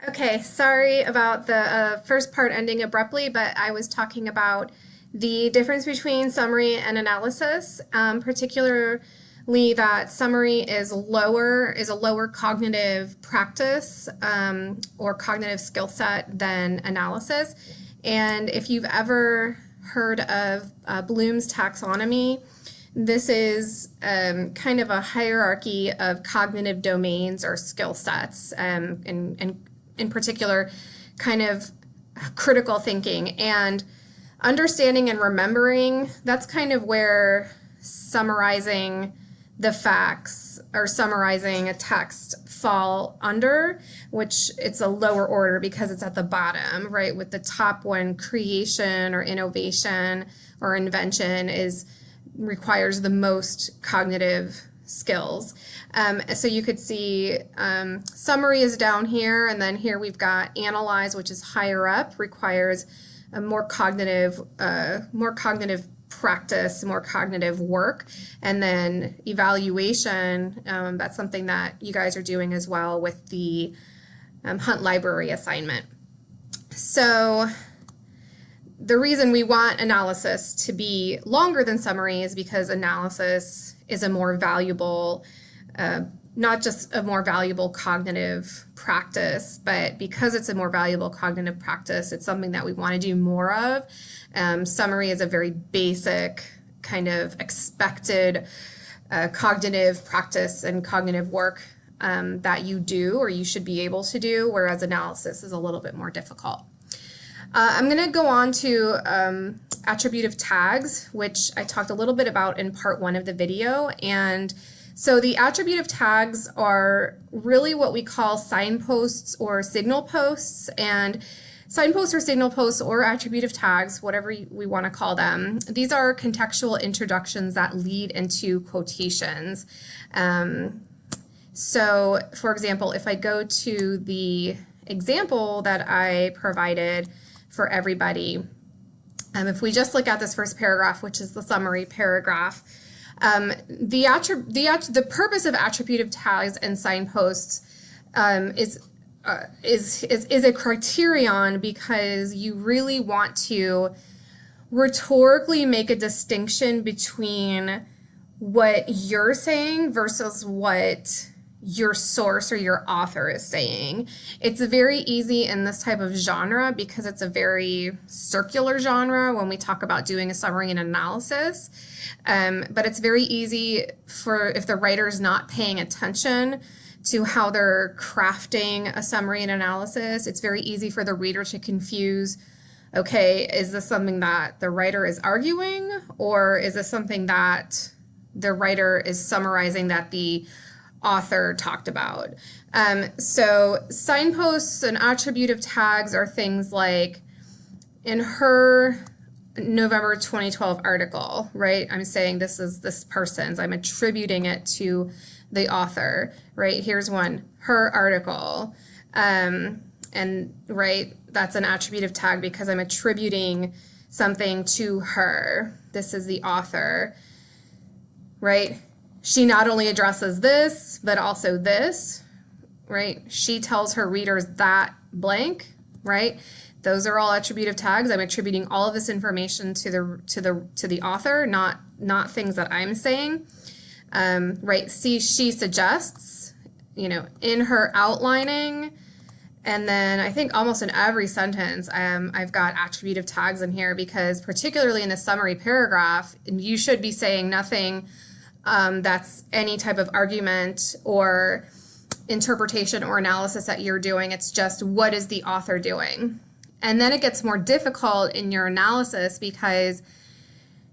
Okay, sorry about the first part ending abruptly, but I was talking about the difference between summary and analysis, particularly that summary is a lower cognitive practice or cognitive skill set than analysis. And if you've ever heard of Bloom's taxonomy, this is kind of a hierarchy of cognitive domains or skill sets, and in particular, kind of critical thinking and understanding and remembering. That's kind of where summarizing the facts or summarizing a text fall under, which it's a lower order because it's at the bottom, right? With the top one, creation or innovation or invention requires the most cognitive skills. So you could see summary is down here, and then here we've got analyze, which is higher up, requires a more cognitive practice, more cognitive work, and then evaluation. That's something that you guys are doing as well with the Hunt Library assignment. So the reason we want analysis to be longer than summary is because analysis is a more valuable, not just a more valuable cognitive practice, but because it's a more valuable cognitive practice, it's something that we want to do more of. Summary is a very basic, kind of expected cognitive practice and cognitive work that you do or you should be able to do, whereas analysis is a little bit more difficult. I'm going to go on to attributive tags, which I talked a little bit about in part one of the video. And so the attributive tags are really what we call signposts or signal posts. And signposts or signal posts or attributive tags, whatever we want to call them, these are contextual introductions that lead into quotations. So, for example, if I go to the example that I provided for everybody, if we just look at this first paragraph, which is the summary paragraph, the purpose of attributive tags and signposts is a criterion because you really want to rhetorically make a distinction between what you're saying versus what your source or your author is saying. It's very easy in this type of genre because it's a very circular genre when we talk about doing a summary and analysis. But it's very easy if the writer is not paying attention to how they're crafting a summary and analysis, it's very easy for the reader to confuse, okay, is this something that the writer is arguing, or is this something that the writer is summarizing that the author talked about? So signposts and attributive tags are things like in her November 2012 article, right? I'm saying this is this person's, I'm attributing it to the author, right? Here's one, her article. And right, that's an attributive tag because I'm attributing something to her. This is the author, right? She not only addresses this, but also this, right? She tells her readers that blank, right? Those are all attributive tags. I'm attributing all of this information to the author, not things that I'm saying. Right? See, she suggests, in her outlining, and then I think almost in every sentence, I've got attributive tags in here because particularly in the summary paragraph, you should be saying nothing that's any type of argument or interpretation or analysis that you're doing. It's just what is the author doing? And then it gets more difficult in your analysis because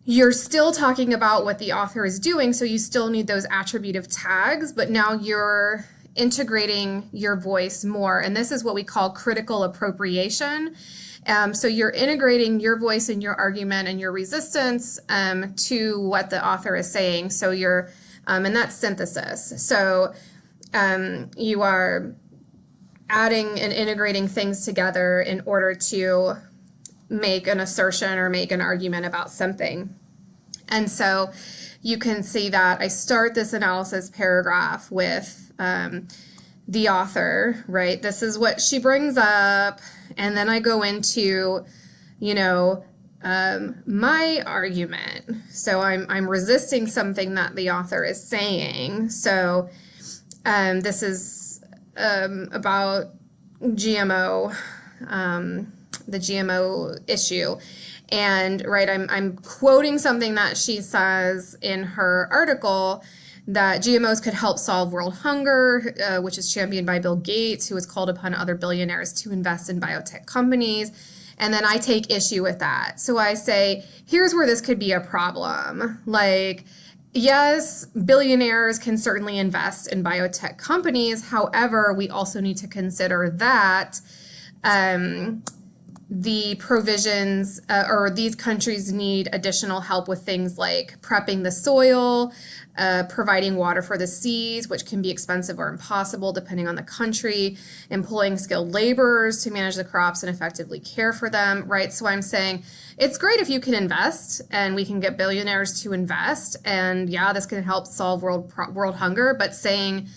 you're still talking about what the author is doing, so you still need those attributive tags, but now you're integrating your voice more, and this is what we call critical appropriation. So you're integrating your voice and your argument and your resistance to what the author is saying. So and that's synthesis. So you are adding and integrating things together in order to make an assertion or make an argument about something. And so you can see that I start this analysis paragraph with the author, right? This is what she brings up. And then I go into, you know, my argument. So I'm resisting something that the author is saying. So this is about GMO, the GMO issue. And right, I'm quoting something that she says in her article, that GMOs could help solve world hunger, which is championed by Bill Gates, who has called upon other billionaires to invest in biotech companies. And then I take issue with that. So I say, here's where this could be a problem. Like, yes, billionaires can certainly invest in biotech companies. However, we also need to consider that the provisions or these countries need additional help with things like prepping the soil, providing water for the seas, which can be expensive or impossible depending on the country, employing skilled laborers to manage the crops and effectively care for them, right? So I'm saying it's great if you can invest and we can get billionaires to invest. And yeah, this can help solve world hunger, but saying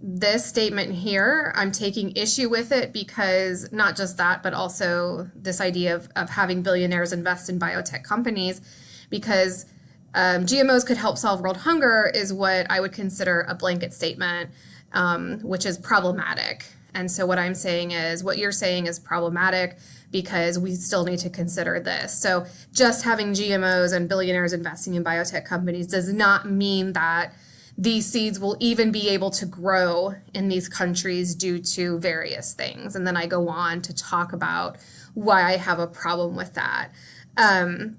this statement here, I'm taking issue with it because not just that, but also this idea of having billionaires invest in biotech companies, because GMOs could help solve world hunger is what I would consider a blanket statement, which is problematic. And so what I'm saying is what you're saying is problematic because we still need to consider this. So just having GMOs and billionaires investing in biotech companies does not mean that these seeds will even be able to grow in these countries due to various things. And then I go on to talk about why I have a problem with that. And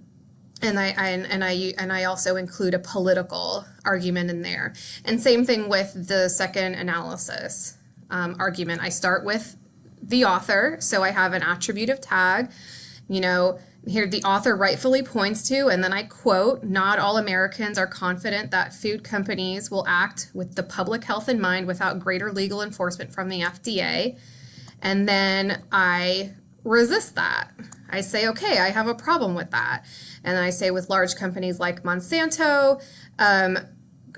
I also include a political argument in there. And same thing with the second analysis argument. I start with the author, so I have an attributive tag. You know, here the author rightfully points to, and then I quote, "Not all Americans are confident that food companies will act with the public health in mind without greater legal enforcement from the FDA." And then I resist that. I say, okay, I have a problem with that. And I say with large companies like Monsanto,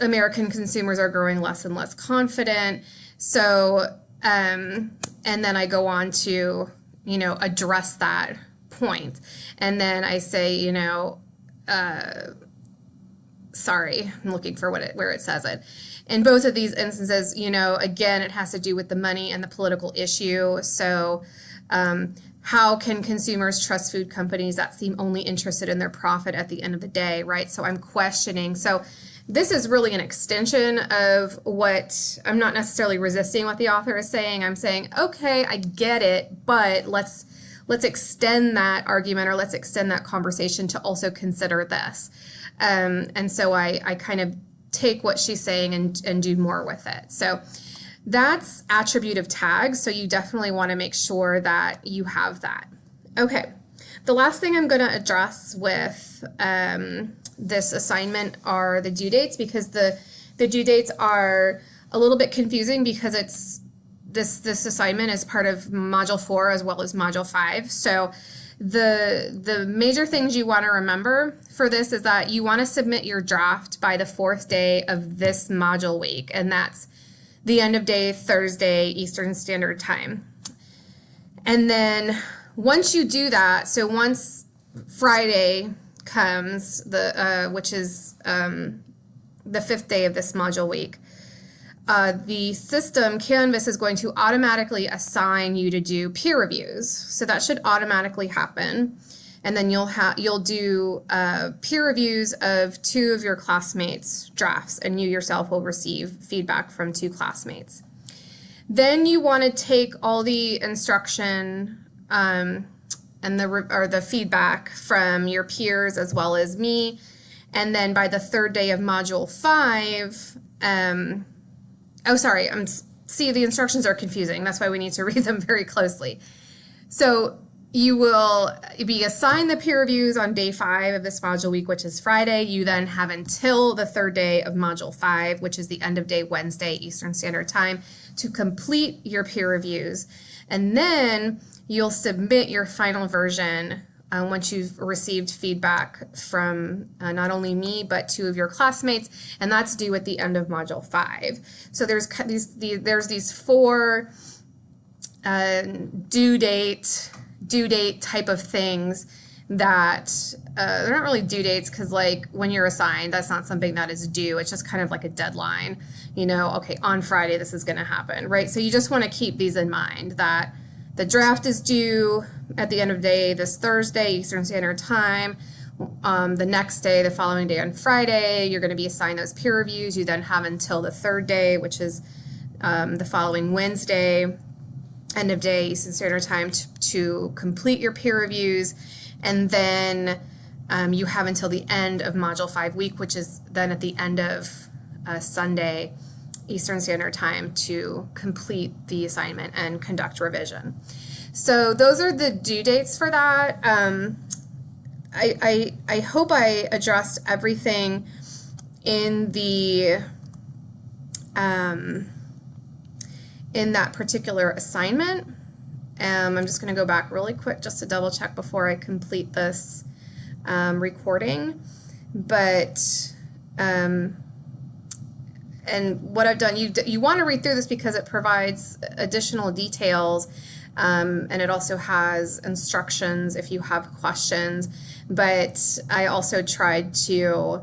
American consumers are growing less and less confident. So, and then I go on to, address that point. And then I say, sorry, I'm looking for where it says it. In both of these instances, again, it has to do with the money and the political issue. So how can consumers trust food companies that seem only interested in their profit at the end of the day, right? So I'm questioning. So this is really an extension of what I'm not necessarily resisting what the author is saying. I'm saying, okay, I get it, but let's extend that argument, or let's extend that conversation to also consider this. And so I kind of take what she's saying and do more with it. So that's attributive tags. So you definitely want to make sure that you have that. Okay. The last thing I'm going to address with this assignment are the due dates, because the due dates are a little bit confusing because it's this assignment is part of Module 4 as well as Module 5. So the major things you want to remember for this is that you want to submit your draft by the 4th day of this module week, and that's the end of day Thursday Eastern Standard Time. And then once you do that, so once Friday comes, which is the 5th day of this module week, the system, Canvas, is going to automatically assign you to do peer reviews. So that should automatically happen. And then you'll do peer reviews of 2 of your classmates' drafts, and you yourself will receive feedback from 2 classmates. Then you want to take all the instruction and the feedback from your peers as well as me, and then by the 3rd day of Module 5, see, the instructions are confusing. That's why we need to read them very closely. So you will be assigned the peer reviews on day 5 of this module week, which is Friday. You then have until the 3rd day of Module 5, which is the end of day Wednesday, Eastern Standard Time, to complete your peer reviews. And then you'll submit your final version once you've received feedback from not only me, but 2 of your classmates, and that's due at the end of Module 5. So there's these 4 due date type of things that they're not really due dates, because like when you're assigned, that's not something that is due. It's just kind of like a deadline, you know, okay, on Friday this is going to happen, right? So you just want to keep these in mind, that the draft is due at the end of the day this Thursday, Eastern Standard Time. The next day, the following day on Friday, you're going to be assigned those peer reviews. You then have until the 3rd day, which is the following Wednesday, end of day Eastern Standard Time, to complete your peer reviews. And then you have until the end of Module 5 week, which is then at the end of Sunday Eastern Standard Time, to complete the assignment and conduct revision. So those are the due dates for that. I hope I addressed everything in the in that particular assignment. I'm just going to go back really quick just to double check before I complete this recording. But and what I've done, you want to read through this because it provides additional details, and it also has instructions if you have questions. But I also tried to,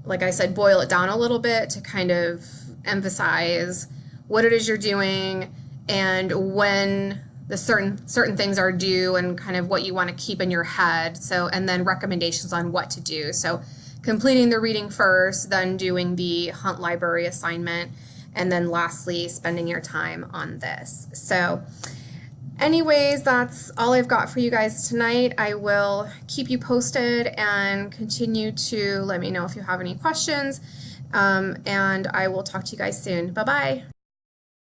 like I said, boil it down a little bit to kind of emphasize what it is you're doing and when the certain things are due, and kind of what you want to keep in your head. So, and then recommendations on what to do. So completing the reading first, then doing the Hunt Library assignment, and then lastly spending your time on this. So anyways, that's all I've got for you guys tonight. I will keep you posted and continue to let me know if you have any questions, and I will talk to you guys soon. Bye-bye.